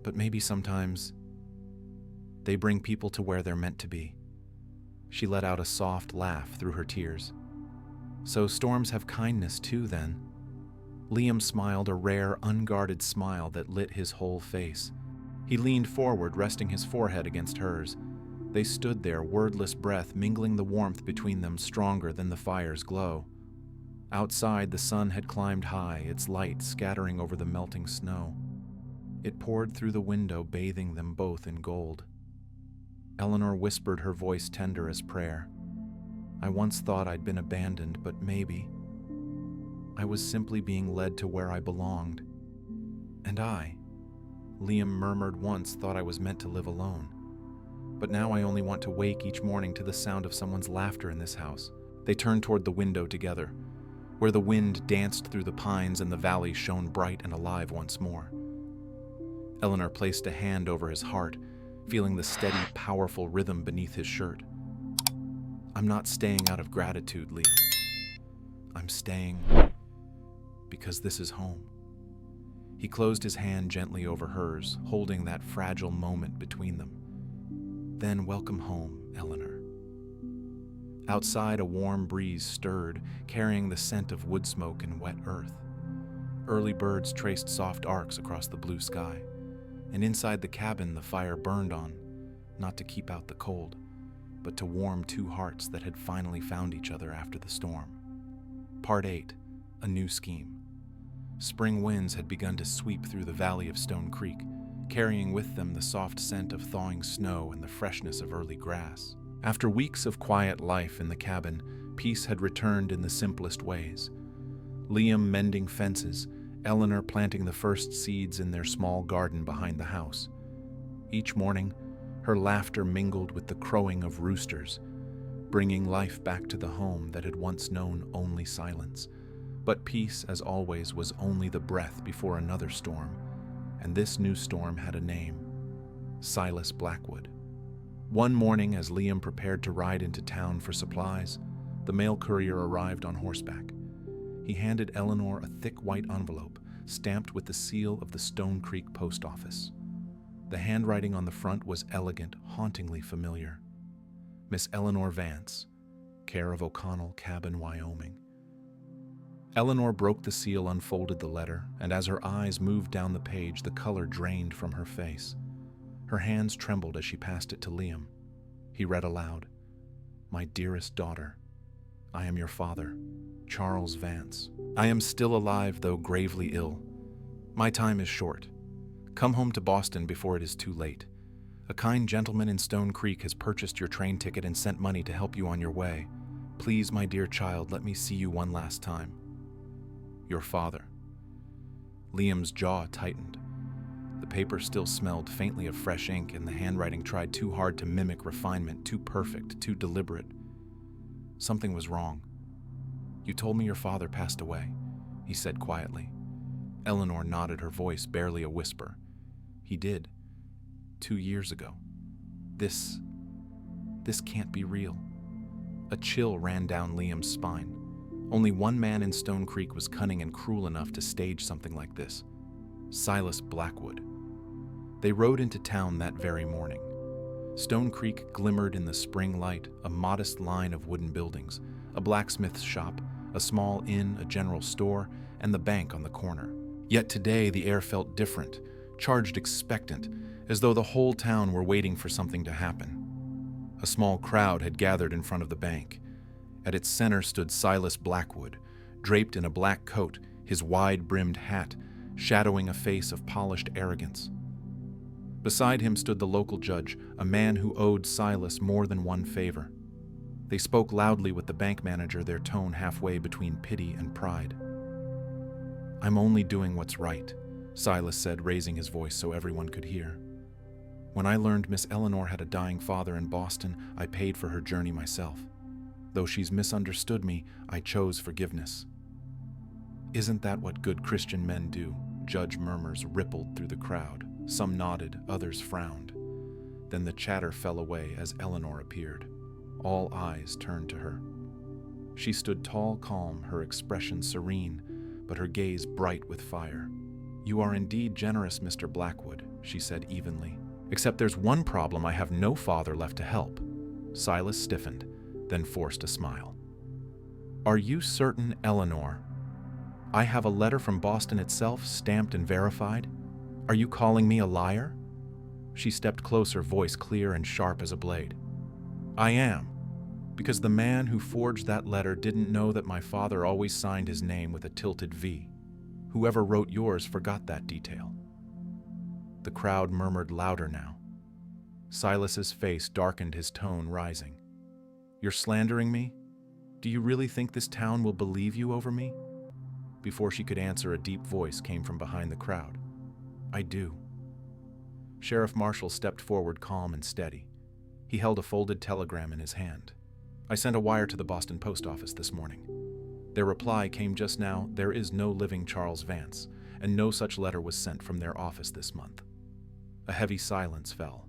But maybe sometimes they bring people to where they're meant to be." She let out a soft laugh through her tears. "So storms have kindness too, then?" Liam smiled, a rare, unguarded smile that lit his whole face. He leaned forward, resting his forehead against hers. They stood there, wordless, breath mingling the warmth between them, stronger than the fire's glow. Outside, the sun had climbed high, its light scattering over the melting snow. It poured through the window, bathing them both in gold. Eleanor whispered, her voice tender as prayer. "I once thought I'd been abandoned, but maybe I was simply being led to where I belonged. And I," Liam murmured once, "thought I was meant to live alone. But now I only want to wake each morning to the sound of someone's laughter in this house." They turned toward the window together, where the wind danced through the pines and the valley shone bright and alive once more. Eleanor placed a hand over his heart, feeling the steady, powerful rhythm beneath his shirt. I'm not staying out of gratitude, Liam. I'm staying because this is home. He closed his hand gently over hers, holding that fragile moment between them. Then welcome home, Eleanor. Outside, a warm breeze stirred, carrying the scent of wood smoke and wet earth. Early birds traced soft arcs across the blue sky, and inside the cabin the fire burned on, not to keep out the cold, but to warm two hearts that had finally found each other after the storm. Part 8. A new scheme. Spring winds had begun to sweep through the valley of Stone Creek, carrying with them the soft scent of thawing snow and the freshness of early grass. After weeks of quiet life in the cabin, peace had returned in the simplest ways. Liam mending fences, Eleanor planting the first seeds in their small garden behind the house. Each morning, her laughter mingled with the crowing of roosters, bringing life back to the home that had once known only silence. But peace, as always, was only the breath before another storm, and this new storm had a name: Silas Blackwood. One morning, as Liam prepared to ride into town for supplies, the mail courier arrived on horseback. He handed Eleanor a thick white envelope stamped with the seal of the Stone Creek post office. The handwriting on the front was elegant, hauntingly familiar. Miss Eleanor Vance, care of O'Connell Cabin, Wyoming. Eleanor broke the seal, unfolded the letter, and as her eyes moved down the page, the color drained from her face. Her hands trembled as she passed it to Liam. He read aloud, "My dearest daughter, I am your father, Charles Vance. I am still alive, though gravely ill. My time is short. Come home to Boston before it is too late. A kind gentleman in Stone Creek has purchased your train ticket and sent money to help you on your way. Please, my dear child, let me see you one last time. Your father." Liam's jaw tightened. The paper still smelled faintly of fresh ink, and the handwriting tried too hard to mimic refinement, too perfect, too deliberate. Something was wrong. "You told me your father passed away," he said quietly. Eleanor nodded, her voice barely a whisper. "He did. 2 years ago. This can't be real." A chill ran down Liam's spine. Only one man in Stone Creek was cunning and cruel enough to stage something like this: Silas Blackwood. They rode into town that very morning. Stone Creek glimmered in the spring light, a modest line of wooden buildings, a blacksmith's shop, a small inn, a general store, and the bank on the corner. Yet today the air felt different, charged expectant, as though the whole town were waiting for something to happen. A small crowd had gathered in front of the bank. At its center stood Silas Blackwood, draped in a black coat, his wide-brimmed hat shadowing a face of polished arrogance. Beside him stood the local judge, a man who owed Silas more than one favor. They spoke loudly with the bank manager, their tone halfway between pity and pride. "I'm only doing what's right," Silas said, raising his voice so everyone could hear. "When I learned Miss Eleanor had a dying father in Boston, I paid for her journey myself. Though she's misunderstood me, I chose forgiveness." "Isn't that what good Christian men do?" Judge murmurs rippled through the crowd. Some nodded, others frowned. Then the chatter fell away as Eleanor appeared. All eyes turned to her. She stood tall, calm, her expression serene, but her gaze bright with fire. "You are indeed generous, Mr. Blackwood," she said evenly. "Except there's one problem: I have no father left to help." Silas stiffened, then forced a smile. "Are you certain, Eleanor? I have a letter from Boston itself, stamped and verified. Are you calling me a liar?" She stepped closer, voice clear and sharp as a blade. "I am, because the man who forged that letter didn't know that my father always signed his name with a tilted V. Whoever wrote yours forgot that detail." The crowd murmured louder now. Silas's face darkened, his tone rising. "You're slandering me? Do you really think this town will believe you over me?" Before she could answer, a deep voice came from behind the crowd. "I do." Sheriff Marshall stepped forward, calm and steady. He held a folded telegram in his hand. "I sent a wire to the Boston post office this morning. Their reply came just now: there is no living Charles Vance, and no such letter was sent from their office this month." A heavy silence fell.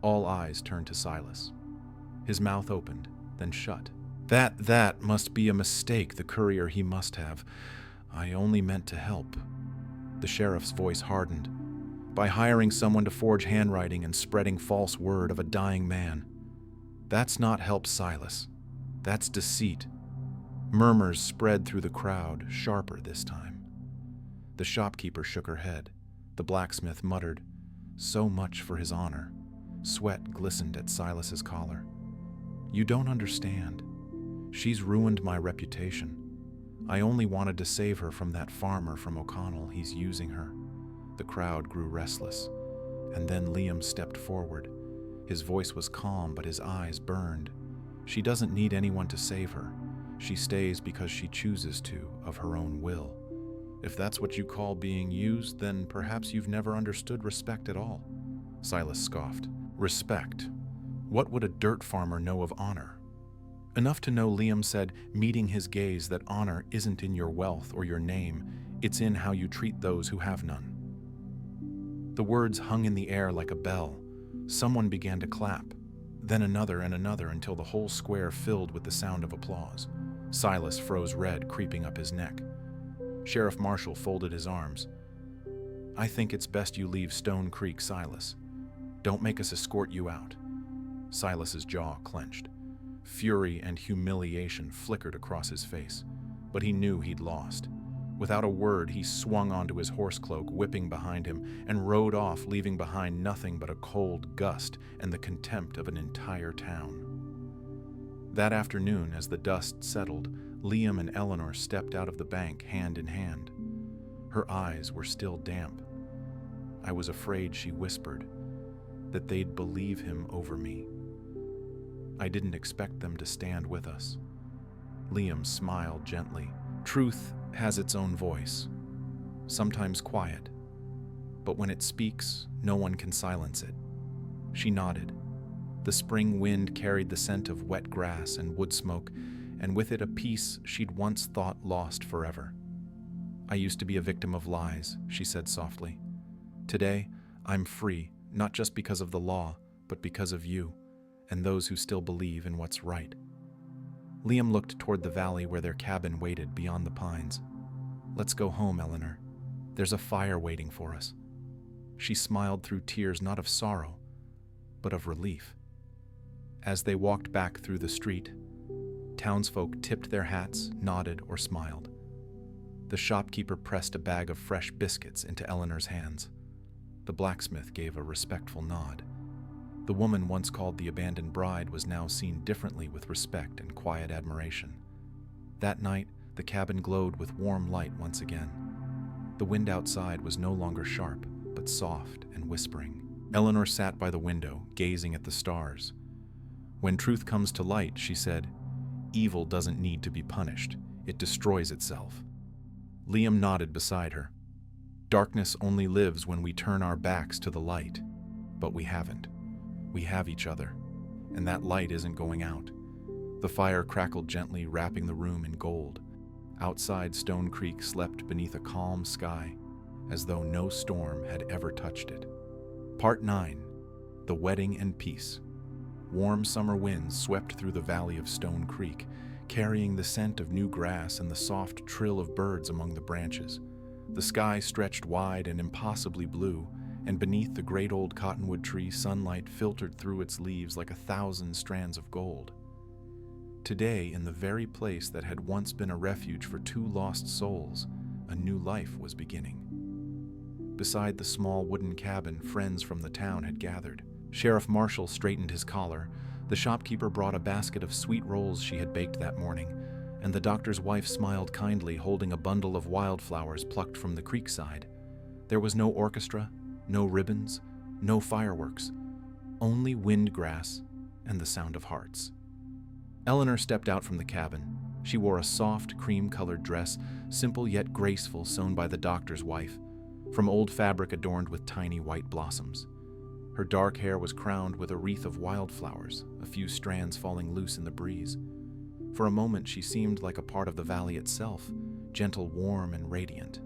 All eyes turned to Silas. His mouth opened, then shut. That must be a mistake, the courier he must have. I only meant to help." The sheriff's voice hardened. "By hiring someone to forge handwriting and spreading false word of a dying man. That's not help, Silas. That's deceit." Murmurs spread through the crowd, sharper this time. The shopkeeper shook her head. The blacksmith muttered, "So much for his honor." Sweat glistened at Silas's collar. "You don't understand. She's ruined my reputation. I only wanted to save her from that farmer from O'Connell. He's using her." The crowd grew restless, and then Liam stepped forward. His voice was calm, but his eyes burned. "She doesn't need anyone to save her. She stays because she chooses to, of her own will. If that's what you call being used, then perhaps you've never understood respect at all." Silas scoffed. "Respect? What would a dirt farmer know of honor?" Enough to know, Liam said, meeting his gaze, that honor isn't in your wealth or your name, it's in how you treat those who have none. The words hung in the air like a bell. Someone began to clap, then another and another, until the whole square filled with the sound of applause. Silas froze red, creeping up his neck. Sheriff Marshall folded his arms. "I think it's best you leave Stone Creek, Silas. Don't make us escort you out." Silas's jaw clenched. Fury and humiliation flickered across his face, but he knew he'd lost. Without a word, he swung onto his horse cloak, whipping behind him, and rode off, leaving behind nothing but a cold gust and the contempt of an entire town. That afternoon, as the dust settled, Liam and Eleanor stepped out of the bank hand in hand. Her eyes were still damp. "I was afraid," she whispered, "that they'd believe him over me. I didn't expect them to stand with us." Liam smiled gently. "Truth has its own voice, sometimes quiet, but when it speaks, no one can silence it." She nodded. The spring wind carried the scent of wet grass and wood smoke, and with it a peace she'd once thought lost forever. "I used to be a victim of lies," she said softly. "Today, I'm free, not just because of the law, but because of you, and those who still believe in what's right." Liam looked toward the valley where their cabin waited beyond the pines. "Let's go home, Eleanor. There's a fire waiting for us." She smiled through tears, not of sorrow, but of relief. As they walked back through the street, townsfolk tipped their hats, nodded, or smiled. The shopkeeper pressed a bag of fresh biscuits into Eleanor's hands. The blacksmith gave a respectful nod. The woman once called the abandoned bride was now seen differently, with respect and quiet admiration. That night, the cabin glowed with warm light once again. The wind outside was no longer sharp, but soft and whispering. Eleanor sat by the window, gazing at the stars. "When truth comes to light," she said, "evil doesn't need to be punished. It destroys itself." Liam nodded beside her. "Darkness only lives when we turn our backs to the light, but we haven't. We have each other, and that light isn't going out." The fire crackled gently, wrapping the room in gold. Outside, Stone Creek slept beneath a calm sky, as though no storm had ever touched it. Part 9. The Wedding and Peace. Warm summer winds swept through the valley of Stone Creek, carrying the scent of new grass and the soft trill of birds among the branches. The sky stretched wide and impossibly blue, and beneath the great old cottonwood tree, sunlight filtered through its leaves like 1,000 strands of gold. Today, in the very place that had once been a refuge for 2 lost souls, a new life was beginning. Beside the small wooden cabin, friends from the town had gathered. Sheriff Marshall straightened his collar. The shopkeeper brought a basket of sweet rolls she had baked that morning, and the doctor's wife smiled kindly, holding a bundle of wildflowers plucked from the creekside. There was no orchestra, no ribbons, no fireworks, only wind grass and the sound of hearts. Eleanor stepped out from the cabin. She wore a soft, cream-colored dress, simple yet graceful, sewn by the doctor's wife, from old fabric adorned with tiny white blossoms. Her dark hair was crowned with a wreath of wildflowers, a few strands falling loose in the breeze. For a moment she seemed like a part of the valley itself, gentle, warm, and radiant.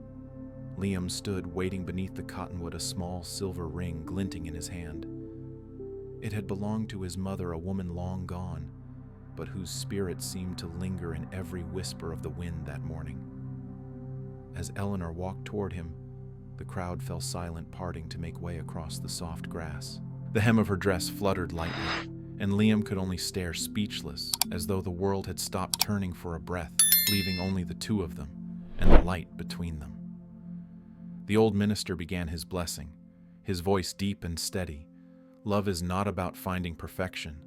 Liam stood waiting beneath the cottonwood, a small silver ring glinting in his hand. It had belonged to his mother, a woman long gone, but whose spirit seemed to linger in every whisper of the wind that morning. As Eleanor walked toward him, the crowd fell silent, parting to make way across the soft grass. The hem of her dress fluttered lightly, and Liam could only stare speechless, as though the world had stopped turning for a breath, leaving only the two of them and the light between them. The old minister began his blessing, his voice deep and steady. Love is not about finding perfection,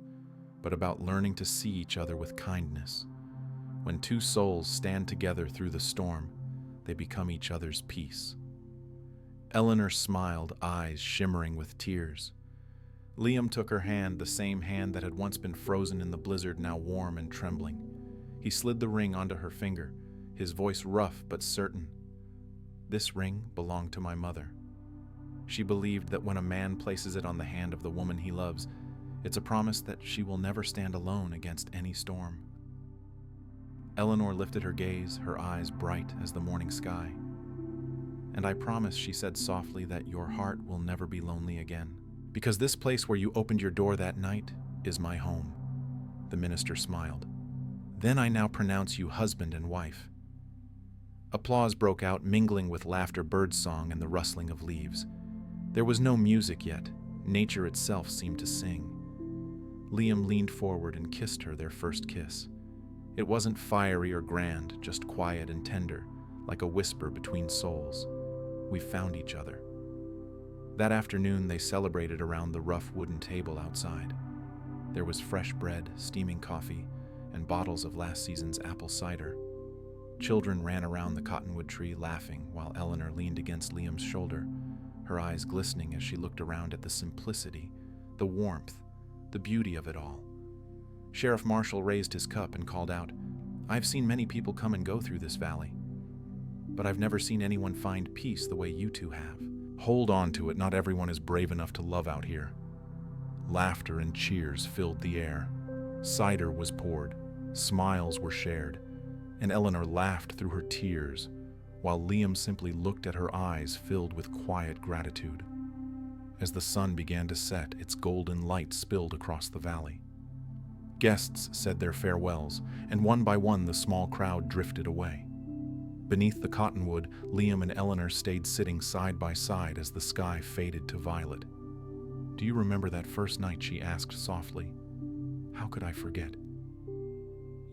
but about learning to see each other with kindness. When two souls stand together through the storm, they become each other's peace. Eleanor smiled, eyes shimmering with tears. Liam took her hand, the same hand that had once been frozen in the blizzard, now warm and trembling. He slid the ring onto her finger, his voice rough but certain. This ring belonged to my mother. She believed that when a man places it on the hand of the woman he loves, it's a promise that she will never stand alone against any storm. Eleanor lifted her gaze, her eyes bright as the morning sky. And I promise, she said softly, that your heart will never be lonely again, because this place where you opened your door that night is my home. The minister smiled. Then I now pronounce you husband and wife. Applause broke out, mingling with laughter, birdsong, and the rustling of leaves. There was no music yet. Nature itself seemed to sing. Liam leaned forward and kissed her, their first kiss. It wasn't fiery or grand, just quiet and tender, like a whisper between souls. We found each other. That afternoon, they celebrated around the rough wooden table outside. There was fresh bread, steaming coffee, and bottles of last season's apple cider. Children ran around the cottonwood tree laughing, while Eleanor leaned against Liam's shoulder, her eyes glistening as she looked around at the simplicity, the warmth, the beauty of it all. Sheriff Marshall raised his cup and called out, "I've seen many people come and go through this valley, but I've never seen anyone find peace the way you two have. Hold on to it, not everyone is brave enough to love out here." Laughter and cheers filled the air. Cider was poured, smiles were shared, and Eleanor laughed through her tears, while Liam simply looked at her eyes filled with quiet gratitude. As the sun began to set, its golden light spilled across the valley. Guests said their farewells, and one by one the small crowd drifted away. Beneath the cottonwood, Liam and Eleanor stayed sitting side by side as the sky faded to violet. "Do you remember that first night?" she asked softly. "How could I forget?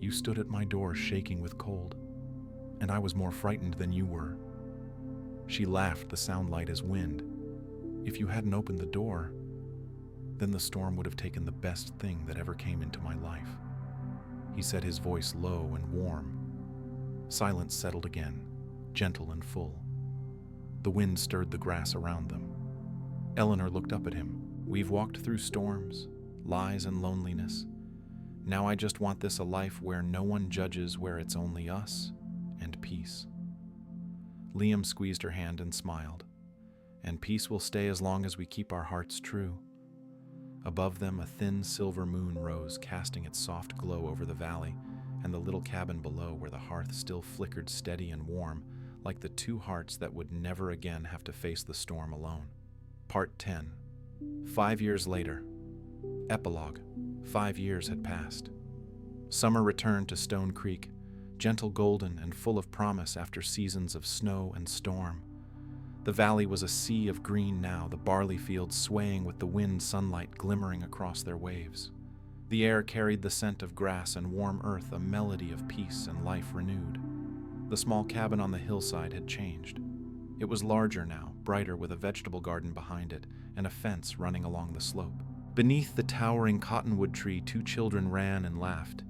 You stood at my door shaking with cold, and I was more frightened than you were." She laughed, the sound light as wind. "If you hadn't opened the door, then the storm would have taken the best thing that ever came into my life." He said, his voice low and warm. Silence settled again, gentle and full. The wind stirred the grass around them. Eleanor looked up at him. "We've walked through storms, lies and loneliness. Now I just want this a life where no one judges, where it's only us and peace." Liam squeezed her hand and smiled. "And peace will stay as long as we keep our hearts true." Above them, a thin silver moon rose, casting its soft glow over the valley and the little cabin below, where the hearth still flickered steady and warm, like the two hearts that would never again have to face the storm alone. Part 10. 5 years later. Epilogue. 5 years had passed. Summer returned to Stone Creek, gentle, golden, and full of promise after seasons of snow and storm. The valley was a sea of green now, the barley fields swaying with the wind, sunlight glimmering across their waves. The air carried the scent of grass and warm earth, a melody of peace and life renewed. The small cabin on the hillside had changed. It was larger now, brighter, with a vegetable garden behind it and a fence running along the slope. Beneath the towering cottonwood tree, 2 children ran and laughed.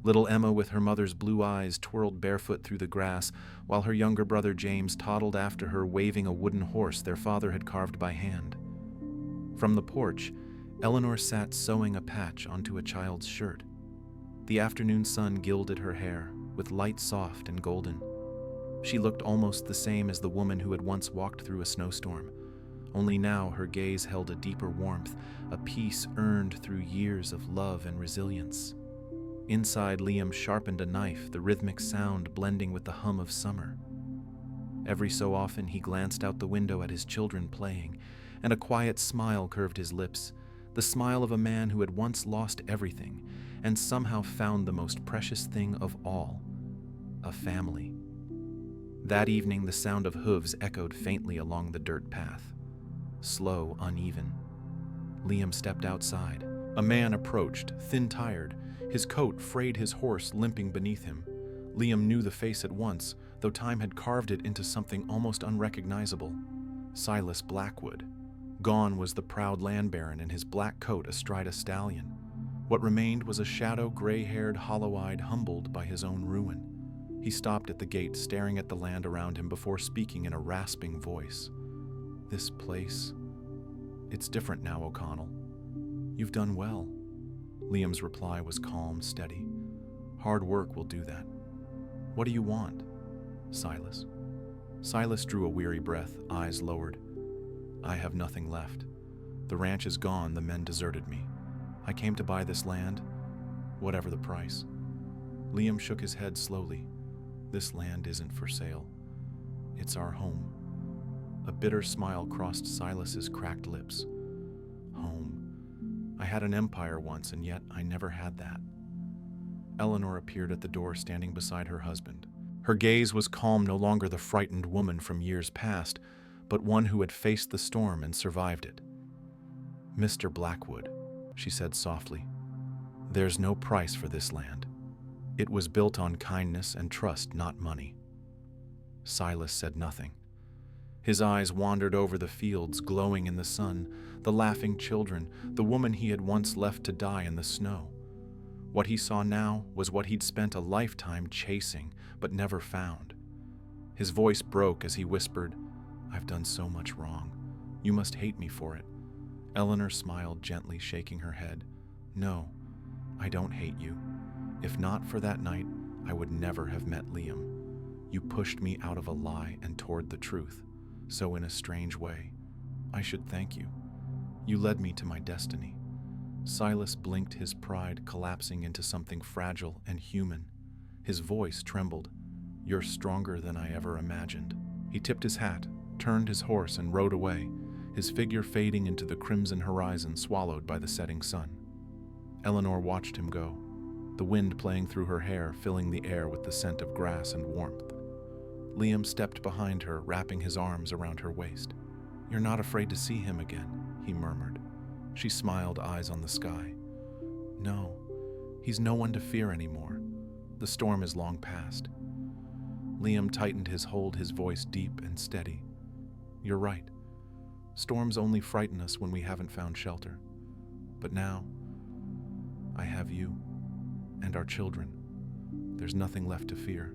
Little Emma, with her mother's blue eyes, twirled barefoot through the grass, while her younger brother James toddled after her, waving a wooden horse their father had carved by hand. From the porch, Eleanor sat sewing a patch onto a child's shirt. The afternoon sun gilded her hair, with light soft and golden. She looked almost the same as the woman who had once walked through a snowstorm, only now her gaze held a deeper warmth, a peace earned through years of love and resilience. Inside, Liam sharpened a knife, the rhythmic sound blending with the hum of summer. Every so often he glanced out the window at his children playing, and a quiet smile curved his lips, the smile of a man who had once lost everything and somehow found the most precious thing of all, a family. That evening the sound of hooves echoed faintly along the dirt path, slow, uneven. Liam stepped outside. A man approached, thin-tired, his coat frayed, his horse limping beneath him. Liam knew the face at once, though time had carved it into something almost unrecognizable. Silas Blackwood. Gone was the proud land baron in his black coat astride a stallion. What remained was a shadow, gray-haired, hollow-eyed, humbled by his own ruin. He stopped at the gate, staring at the land around him before speaking in a rasping voice. "This place, it's different now, O'Connell. You've done well." Liam's reply was calm, steady. "Hard work will do that. What do you want, Silas?" Silas drew a weary breath, eyes lowered. "I have nothing left. The ranch is gone, the men deserted me. I came to buy this land, whatever the price." Liam shook his head slowly. "This land isn't for sale. It's our home." A bitter smile crossed Silas's cracked lips. "Home. I had an empire once, and yet I never had that." Eleanor appeared at the door, standing beside her husband. Her gaze was calm, no longer the frightened woman from years past, but one who had faced the storm and survived it. "Mr. Blackwood," she said softly, "there's no price for this land. It was built on kindness and trust, not money." Silas said nothing. His eyes wandered over the fields, glowing in the sun, the laughing children, the woman he had once left to die in the snow. What he saw now was what he'd spent a lifetime chasing, but never found. His voice broke as he whispered, "I've done so much wrong. You must hate me for it." Eleanor smiled gently, shaking her head. "No, I don't hate you. If not for that night, I would never have met Liam. You pushed me out of a lie and toward the truth. So in a strange way, I should thank you. You led me to my destiny." Silas blinked, his pride collapsing into something fragile and human. His voice trembled. "You're stronger than I ever imagined." He tipped his hat, turned his horse, and rode away, his figure fading into the crimson horizon swallowed by the setting sun. Eleanor watched him go, the wind playing through her hair, filling the air with the scent of grass and warmth. Liam stepped behind her, wrapping his arms around her waist. "You're not afraid to see him again," he murmured. She smiled, eyes on the sky. "No, he's no one to fear anymore. The storm is long past." Liam tightened his hold, his voice deep and steady. "You're right. Storms only frighten us when we haven't found shelter. But now, I have you and our children. There's nothing left to fear."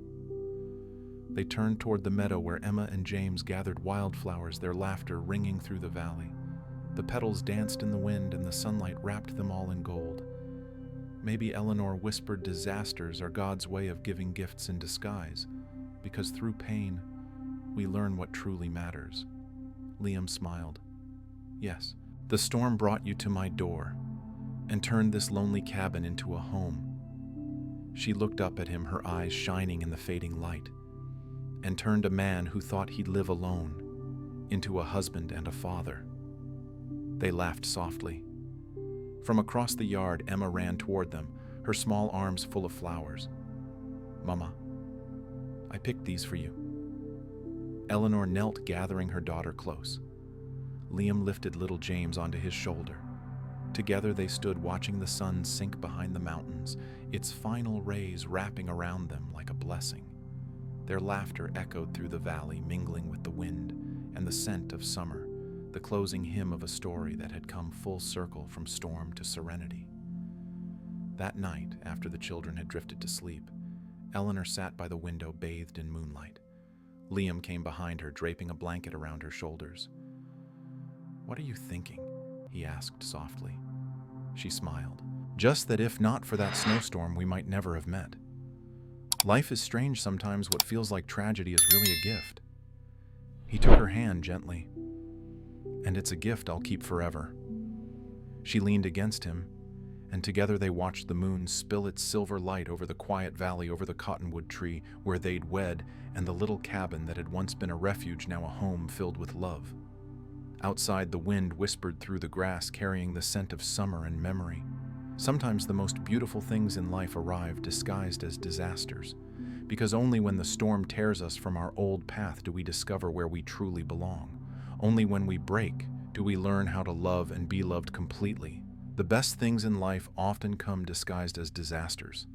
They turned toward the meadow where Emma and James gathered wildflowers, their laughter ringing through the valley. The petals danced in the wind, and the sunlight wrapped them all in gold. Maybe Eleanor whispered disasters are God's way of giving gifts in disguise, because through pain, we learn what truly matters. Liam smiled. "Yes, the storm brought you to my door and turned this lonely cabin into a home." She looked up at him, her eyes shining in the fading light, and turned a man who thought he'd live alone into a husband and a father. They laughed softly. From across the yard, Emma ran toward them, her small arms full of flowers. "Mama, I picked these for you." Eleanor knelt, gathering her daughter close. Liam lifted little James onto his shoulder. Together they stood watching the sun sink behind the mountains, its final rays wrapping around them like a blessing. Their laughter echoed through the valley, mingling with the wind and the scent of summer, the closing hymn of a story that had come full circle from storm to serenity. That night, after the children had drifted to sleep, Eleanor sat by the window, bathed in moonlight. Liam came behind her, draping a blanket around her shoulders. "What are you thinking?" he asked softly. She smiled. "Just that if not for that snowstorm, we might never have met. Life is strange sometimes. What feels like tragedy is really a gift." He took her hand gently. "And it's a gift I'll keep forever." She leaned against him, and together they watched the moon spill its silver light over the quiet valley, over the cottonwood tree where they'd wed, and the little cabin that had once been a refuge, now a home filled with love. Outside, the wind whispered through the grass, carrying the scent of summer and memory. Sometimes the most beautiful things in life arrive disguised as disasters, because only when the storm tears us from our old path do we discover where we truly belong. Only when we break do we learn how to love and be loved completely. The best things in life often come disguised as disasters.